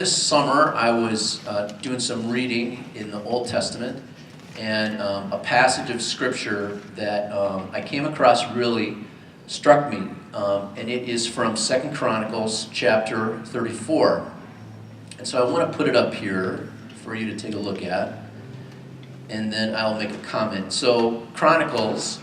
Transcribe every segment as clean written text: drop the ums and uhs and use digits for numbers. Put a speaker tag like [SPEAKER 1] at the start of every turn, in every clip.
[SPEAKER 1] This summer, I was doing some reading in the Old Testament, and a passage of Scripture that I came across really struck me, and it is from 2 Chronicles chapter 34. And so I want to put it up here for you to take a look at, and then I'll make a comment. So Chronicles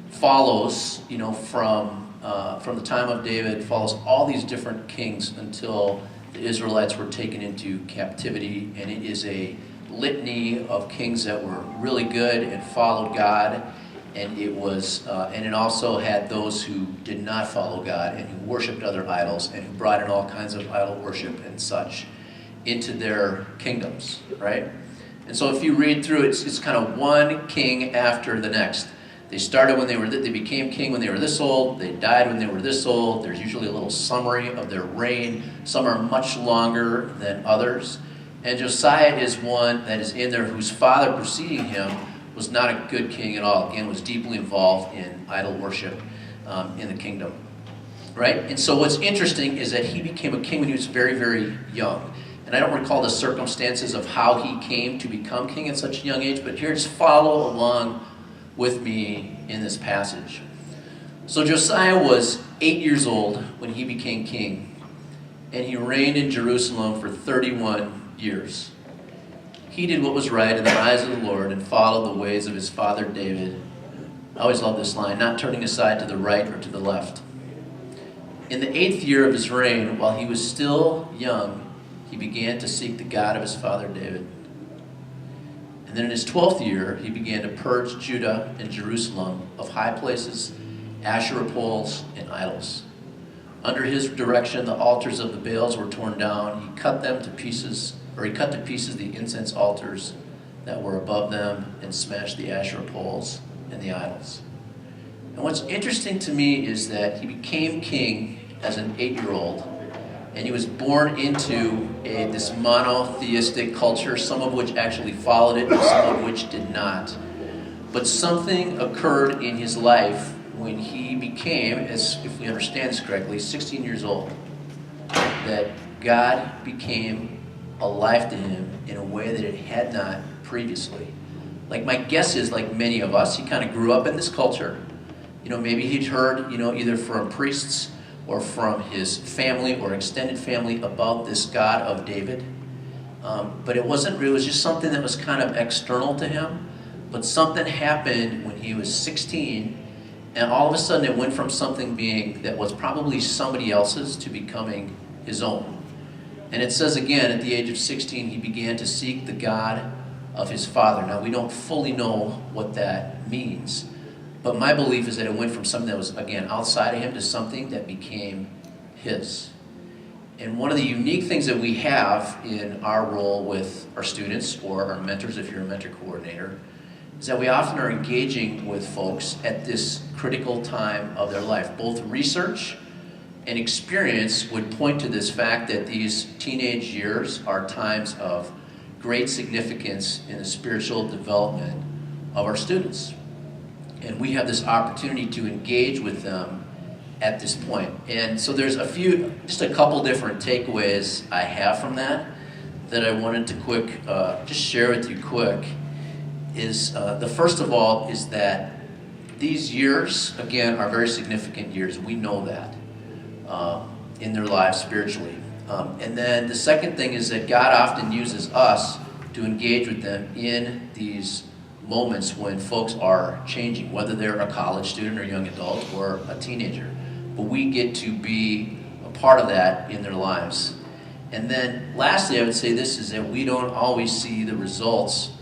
[SPEAKER 1] follows, from the time of David, follows all these different kings until the Israelites were taken into captivity, and it is a litany of kings that were really good and followed God, and it also had those who did not follow God and who worshipped other idols and who brought in all kinds of idol worship and such into their kingdoms, right? And so if you read through it, it's kind of one king after the next. They started when they became king when they were this old. They died when they were this old. There's usually a little summary of their reign. Some are much longer than others. And Josiah is one that is in there whose father preceding him was not a good king at all. Again, was deeply involved in idol worship in the kingdom. Right? And so what's interesting is that he became a king when he was very, very young. And I don't recall the circumstances of how he came to become king at such a young age, but here, just follow along with me in this passage. So Josiah was 8 years old when he became king, and he reigned in Jerusalem for 31 years. He did what was right in the eyes of the Lord and followed the ways of his father David. I always love this line, not turning aside to the right or to the left. In the 8th year of his reign, while he was still young, he began to seek the God of his father David. And then in his 12th year, he began to purge Judah and Jerusalem of high places, Asherah poles, and idols. Under his direction, the altars of the Baals were torn down. He cut to pieces the incense altars that were above them and smashed the Asherah poles and the idols. And what's interesting to me is that he became king as an 8-year-old. And he was born into this monotheistic culture, some of which actually followed it and some of which did not. But something occurred in his life when he became, as if we understand this correctly, 16 years old, that God became alive to him in a way that it had not previously. Like, my guess is, like many of us, he kind of grew up in this culture. Maybe he'd heard, either from priests or from his family or extended family about this God of David. But it was just something that was kind of external to him. But something happened when he was 16, and all of a sudden it went from something being that was probably somebody else's to becoming his own. And it says again, at the age of 16, he began to seek the God of his father. Now, we don't fully know what that means, but my belief is that it went from something that was, again, outside of him to something that became his. And one of the unique things that we have in our role with our students or our mentors, if you're a mentor coordinator, is that we often are engaging with folks at this critical time of their life. Both research and experience would point to this fact that these teenage years are times of great significance in the spiritual development of our students. And we have this opportunity to engage with them at this point. And so there's just a couple different takeaways I have from that I wanted to just share with you quick. Is the first of all is that these years, again, are very significant years. We know that in their lives spiritually. And then the second thing is that God often uses us to engage with them in these moments when folks are changing, whether they're a college student or young adult or a teenager. But we get to be a part of that in their lives. And then lastly, I would say this is that we don't always see the results.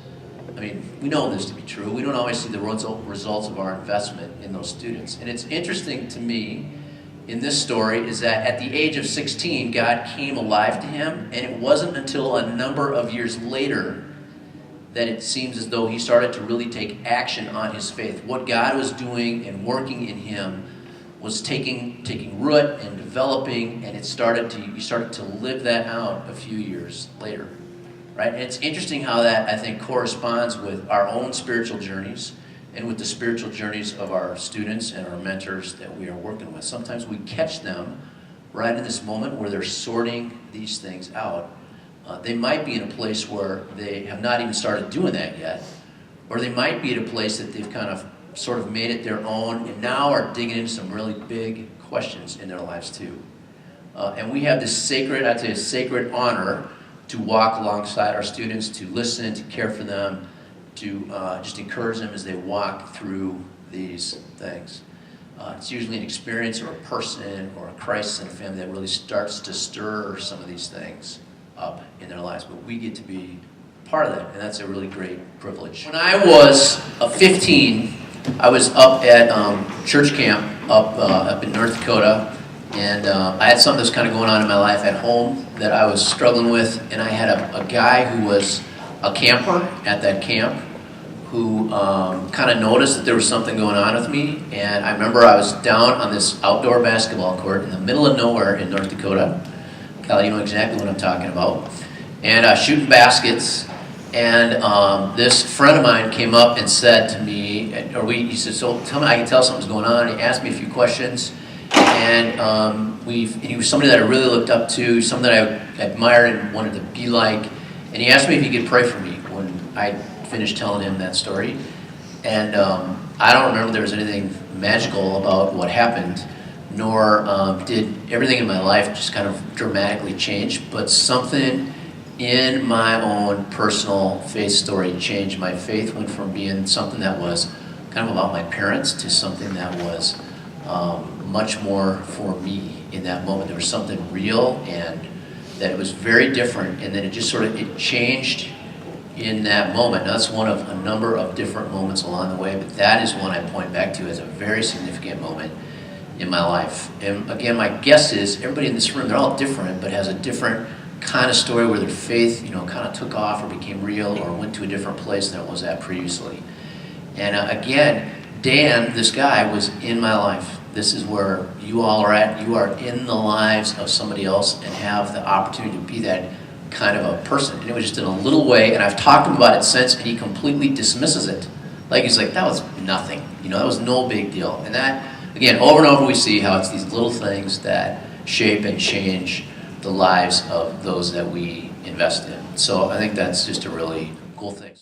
[SPEAKER 1] I mean, we know this to be true. We don't always see the results of our investment in those students. And it's interesting to me in this story is that at the age of 16, God came alive to him, and it wasn't until a number of years later that it seems as though he started to really take action on his faith. What God was doing and working in him was taking root and developing, and he started to live that out a few years later. Right? And it's interesting how that, I think, corresponds with our own spiritual journeys and with the spiritual journeys of our students and our mentors that we are working with. Sometimes we catch them right in this moment where they're sorting these things out. They might be in a place where they have not even started doing that yet, or they might be at a place that they've kind of sort of made it their own and now are digging into some really big questions in their lives too. And we have this sacred, I'd say a sacred honor to walk alongside our students, to listen, to care for them, to just encourage them as they walk through these things. It's usually an experience or a person or a crisis in a family that really starts to stir some of these things up in their lives, but we get to be part of that, and that's a really great privilege. When I was 15, I was up at church camp up in North Dakota, and I had something that was kind of going on in my life at home that I was struggling with, and I had a guy who was a camper at that camp who kind of noticed that there was something going on with me, and I remember I was down on this outdoor basketball court in the middle of nowhere in North Dakota. Cal, you know exactly what I'm talking about. And shooting baskets, and this friend of mine came up and said to me, he said, so tell me, I can tell something's going on. He asked me a few questions, and he was somebody that I really looked up to, somebody that I admired and wanted to be like, and he asked me if he could pray for me when I finished telling him that story. And I don't remember there was anything magical about what happened, nor did everything in my life just kind of dramatically change, but something in my own personal faith story changed. My faith went from being something that was kind of about my parents to something that was much more for me in that moment. There was something real, and that it was very different, and then it just sort of, it changed in that moment. Now, that's one of a number of different moments along the way, but that is one I point back to as a very significant moment in my life. And again, my guess is everybody in this room, they're all different, but has a different kind of story where their faith, kind of took off or became real or went to a different place than it was at previously. And again, Dan, this guy, was in my life. This is where you all are at. You are in the lives of somebody else and have the opportunity to be that kind of a person. And it was just in a little way, and I've talked to him about it since, and he completely dismisses it. Like, he's like, that was nothing. That was no big deal. And that, again, over and over we see how it's these little things that shape and change the lives of those that we invest in. So I think that's just a really cool thing.